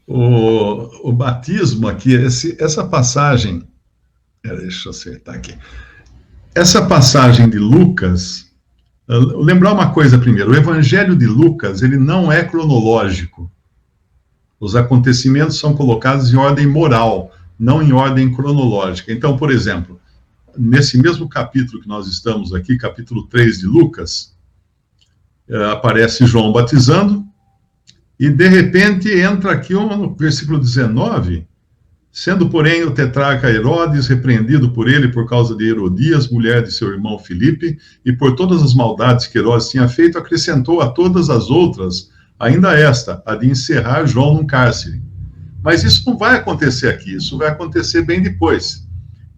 O batismo aqui, essa passagem, deixa eu acertar aqui. Essa passagem de Lucas, lembrar uma coisa primeiro, o Evangelho de Lucas, ele não é cronológico. Os acontecimentos são colocados em ordem moral, não em ordem cronológica. Então, por exemplo, nesse mesmo capítulo que nós estamos aqui, capítulo 3 de Lucas, aparece João batizando, e de repente entra aqui no versículo 19, sendo, porém, o tetrarca Herodes repreendido por ele por causa de Herodias, mulher de seu irmão Filipe, e por todas as maldades que Herodes tinha feito, acrescentou a todas as outras, ainda esta, a de encerrar João num cárcere. Mas isso não vai acontecer aqui, isso vai acontecer bem depois.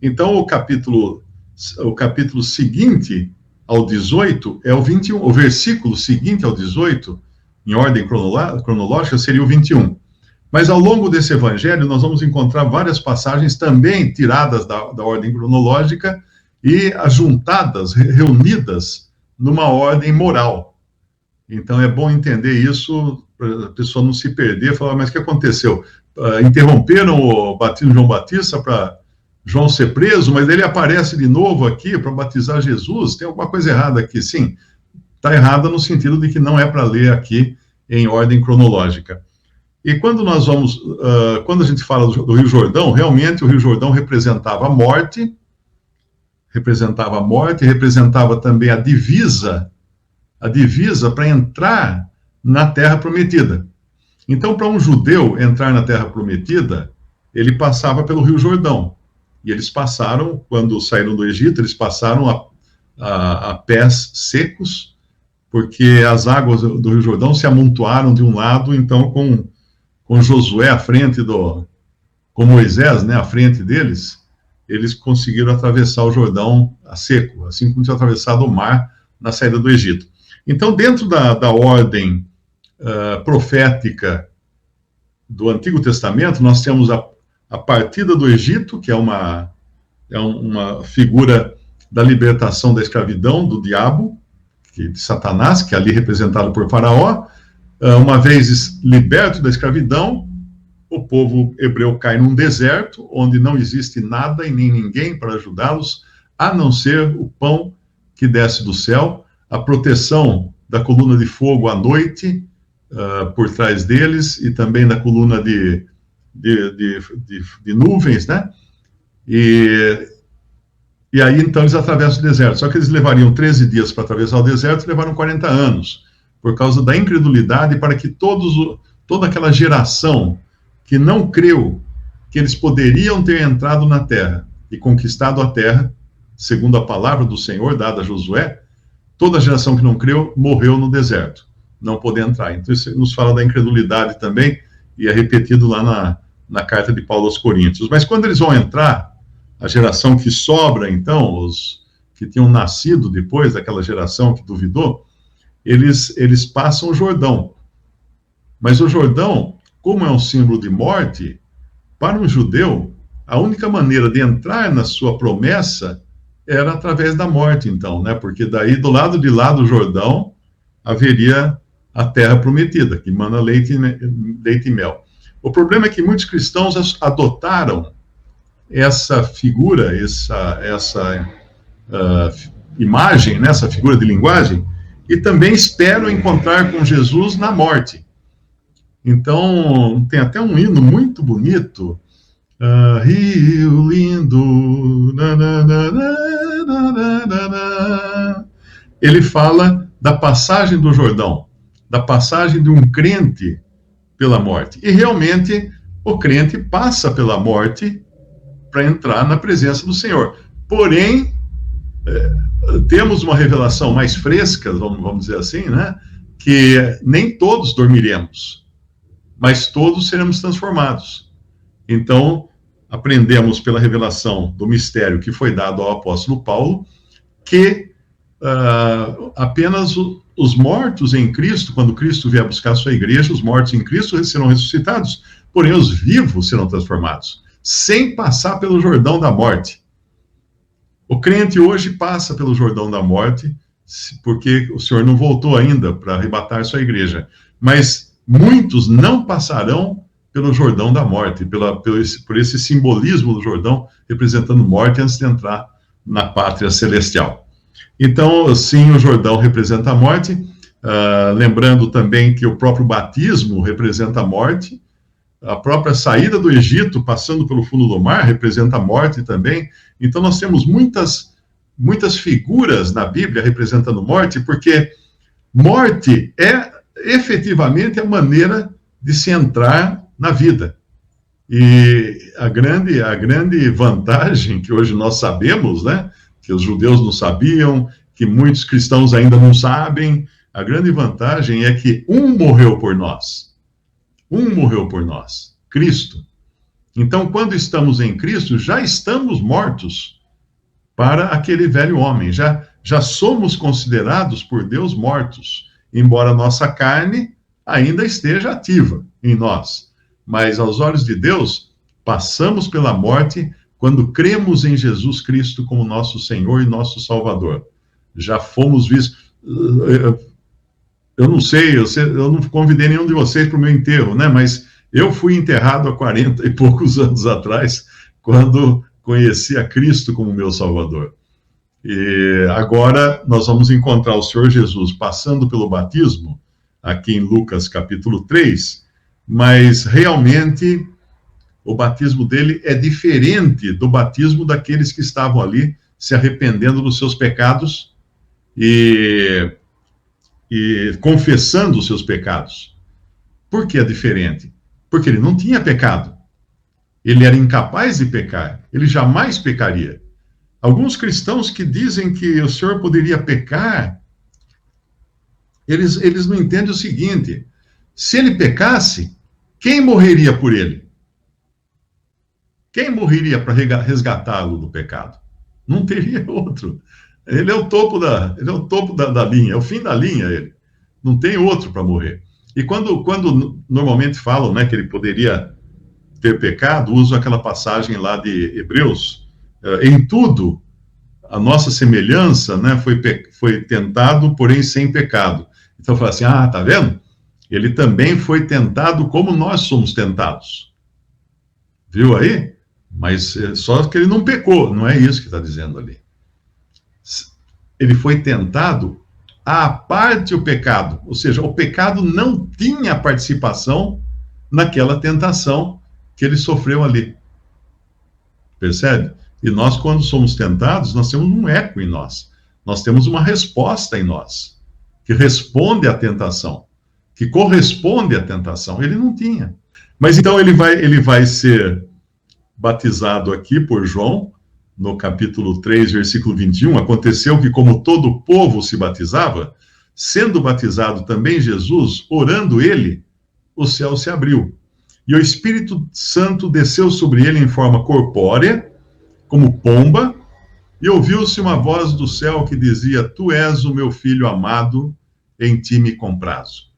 Então, o capítulo seguinte ao 18 é o 21, o versículo seguinte ao 18, em ordem cronológica, seria o 21. Mas ao longo desse evangelho, nós vamos encontrar várias passagens também tiradas da ordem cronológica e ajuntadas, reunidas numa ordem moral. Então é bom entender isso, para a pessoa não se perder, falar, mas o que aconteceu? Interromperam o batismo de João Batista para João ser preso, mas ele aparece de novo aqui para batizar Jesus. Tem alguma coisa errada aqui? Sim, está errada no sentido de que não é para ler aqui em ordem cronológica. E quando nós vamos, quando a gente fala do Rio Jordão, realmente o Rio Jordão representava a morte, representava também a divisa para entrar na Terra Prometida. Então, para um judeu entrar na Terra Prometida, ele passava pelo Rio Jordão. E eles passaram, quando saíram do Egito, eles passaram a pés secos, porque as águas do Rio Jordão se amontoaram de um lado, então com Josué à frente com Moisés, né, à frente deles, eles conseguiram atravessar o Jordão a seco, assim como tinha atravessado o mar na saída do Egito. Então, dentro da ordem profética do Antigo Testamento, nós temos a partida do Egito, que é uma figura da libertação da escravidão do diabo, de Satanás, que é ali representado por Faraó. Uma vez liberto da escravidão, o povo hebreu cai num deserto, onde não existe nada e nem ninguém para ajudá-los, a não ser o pão que desce do céu, a proteção da coluna de fogo à noite, por trás deles, e também da coluna de nuvens, né? E aí, então, eles atravessam o deserto. Só que eles levariam 13 dias para atravessar o deserto e levaram 40 anos, por causa da incredulidade, para que toda aquela geração que não creu que eles poderiam ter entrado na terra e conquistado a terra, segundo a palavra do Senhor dada a Josué, toda a geração que não creu morreu no deserto, não poder entrar. Então, isso nos fala da incredulidade também, e é repetido lá na carta de Paulo aos Coríntios. Mas quando eles vão entrar, a geração que sobra, então, os que tinham nascido depois daquela geração que duvidou, eles passam o Jordão. Mas o Jordão, como é um símbolo de morte, para um judeu, a única maneira de entrar na sua promessa era através da morte, então, né? Porque daí, do lado de lá do Jordão, haveria a terra prometida, que mana leite e mel. O problema é que muitos cristãos adotaram essa figura, essa imagem, né, essa figura de linguagem, e também esperam encontrar com Jesus na morte. Então, tem até um hino muito bonito, Rio lindo, ele fala da passagem do Jordão, da passagem de um crente pela morte. E realmente, o crente passa pela morte para entrar na presença do Senhor. Porém, temos uma revelação mais fresca, vamos dizer assim, né? Que nem todos dormiremos, mas todos seremos transformados. Então, aprendemos pela revelação do mistério que foi dado ao apóstolo Paulo, que apenas os mortos em Cristo, quando Cristo vier buscar a sua igreja, os mortos em Cristo serão ressuscitados, porém os vivos serão transformados, sem passar pelo Jordão da morte. O crente hoje passa pelo Jordão da morte, porque o Senhor não voltou ainda para arrebatar sua igreja. Mas muitos não passarão pelo Jordão da morte, por esse simbolismo do Jordão, representando morte antes de entrar na pátria celestial. Então, sim, o Jordão representa a morte, lembrando também que o próprio batismo representa a morte, a própria saída do Egito, passando pelo fundo do mar, representa a morte também. Então, nós temos muitas figuras na Bíblia representando morte, porque morte é efetivamente a maneira de se entrar na vida. E a grande vantagem que hoje nós sabemos, né, que os judeus não sabiam, que muitos cristãos ainda não sabem, a grande vantagem é que um morreu por nós, Cristo. Então, quando estamos em Cristo, já estamos mortos para aquele velho homem, já somos considerados por Deus mortos, embora a nossa carne ainda esteja ativa em nós. Mas aos olhos de Deus, passamos pela morte quando cremos em Jesus Cristo como nosso Senhor e nosso Salvador. Já fomos vistos. Eu não sei, eu não convidei nenhum de vocês para o meu enterro, né? Mas eu fui enterrado há 40 e poucos anos atrás, quando conheci a Cristo como meu Salvador. E agora nós vamos encontrar o Senhor Jesus passando pelo batismo, aqui em Lucas capítulo 3, mas realmente o batismo dele é diferente do batismo daqueles que estavam ali se arrependendo dos seus pecados e confessando os seus pecados. Por que é diferente? Porque ele não tinha pecado. Ele era incapaz de pecar. Ele jamais pecaria. Alguns cristãos que dizem que o Senhor poderia pecar, eles não entendem o seguinte: se ele pecasse, quem morreria por ele? Quem morreria para resgatá-lo do pecado? Não teria outro. Ele é o topo da linha, é o fim da linha ele. Não tem outro para morrer. E quando normalmente falam, né, que ele poderia ter pecado, usam aquela passagem lá de Hebreus, em tudo a nossa semelhança, né, foi tentado, porém sem pecado. Então fala assim, tá vendo? Ele também foi tentado como nós somos tentados. Viu aí? Mas só que ele não pecou, não é isso que está dizendo ali. Ele foi tentado à parte o pecado, ou seja, o pecado não tinha participação naquela tentação que ele sofreu ali. Percebe? E nós, quando somos tentados, nós temos um eco em nós. Nós temos uma resposta em nós, que responde à tentação, que corresponde à tentação. Ele não tinha. Mas então ele vai ser batizado aqui por João, no capítulo 3, versículo 21, aconteceu que como todo o povo se batizava, sendo batizado também Jesus, orando ele, o céu se abriu. E o Espírito Santo desceu sobre ele em forma corpórea, como pomba, e ouviu-se uma voz do céu que dizia, Tu és o meu filho amado, em ti me comprazo.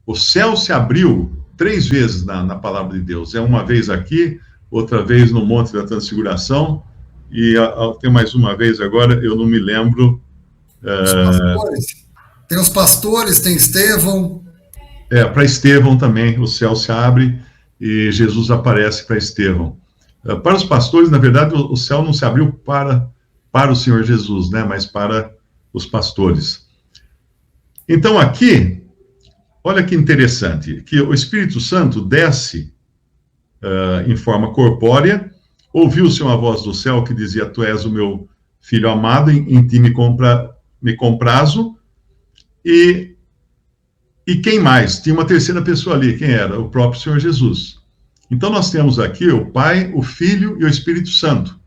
O céu se abriu 3 vezes na palavra de Deus. É uma vez aqui, outra vez no Monte da Transfiguração, e tem mais uma vez agora, eu não me lembro. Os pastores. Tem os pastores, tem Estevão. Para Estevão também, o céu se abre e Jesus aparece para Estevão. Para os pastores, na verdade, o céu não se abriu para o Senhor Jesus, né, mas para os pastores. Então aqui, olha que interessante, que o Espírito Santo desce em forma corpórea, ouviu-se uma voz do céu que dizia, Tu és o meu filho amado, em ti me comprazo, e quem mais? Tinha uma terceira pessoa ali, quem era? O próprio Senhor Jesus. Então nós temos aqui o Pai, o Filho e o Espírito Santo.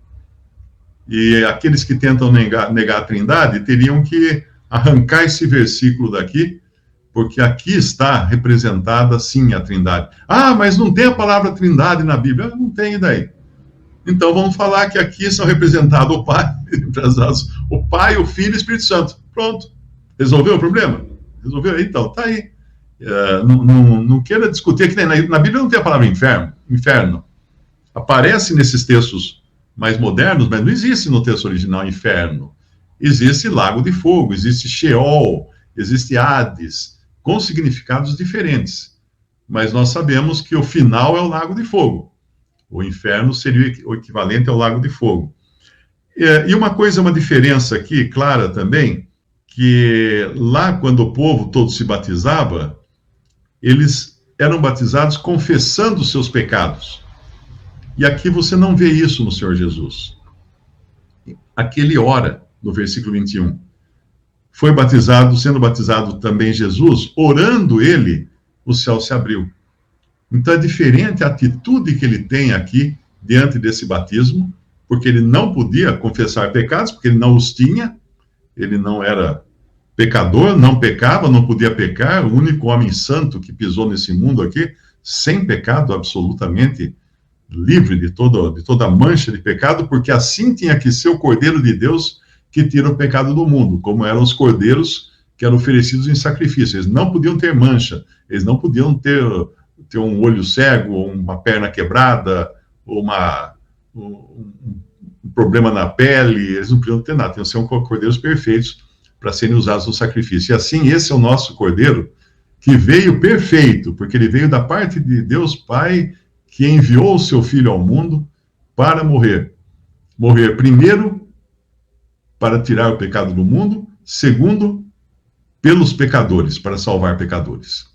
E aqueles que tentam negar a Trindade teriam que arrancar esse versículo daqui, porque aqui está representada, sim, a Trindade. Mas não tem a palavra Trindade na Bíblia. Não tem, e daí? Então vamos falar que aqui são representados o Pai, o Filho e o Espírito Santo. Pronto. Resolveu o problema? Resolveu? Então, tá aí. Não queira discutir que na Bíblia não tem a palavra inferno. Aparece nesses textos mais modernos, mas não existe no texto original inferno. Existe lago de fogo, existe Sheol, existe Hades, com significados diferentes. mas nós sabemos que o final é o lago de fogo. O inferno seria o equivalente ao lago de fogo. E uma diferença aqui, clara também, que lá quando o povo todo se batizava, eles eram batizados confessando os seus pecados. E aqui você não vê isso no Senhor Jesus. Aqui ele ora, no versículo 21. Foi batizado, sendo batizado também Jesus, orando ele, o céu se abriu. Então é diferente a atitude que ele tem aqui diante desse batismo, porque ele não podia confessar pecados, porque ele não os tinha, ele não era pecador, não pecava, não podia pecar, o único homem santo que pisou nesse mundo aqui, sem pecado, absolutamente livre de toda mancha de pecado, porque assim tinha que ser o Cordeiro de Deus que tira o pecado do mundo, como eram os cordeiros que eram oferecidos em sacrifício. Eles não podiam ter mancha, eles não podiam ter um olho cego, ou uma perna quebrada, ou um problema na pele, eles não podiam ter nada, tinham que ser cordeiros perfeitos para serem usados no sacrifício. E assim, esse é o nosso cordeiro, que veio perfeito, porque ele veio da parte de Deus Pai, que enviou o seu Filho ao mundo para morrer. Morrer primeiro, para tirar o pecado do mundo, segundo, pelos pecadores, para salvar pecadores.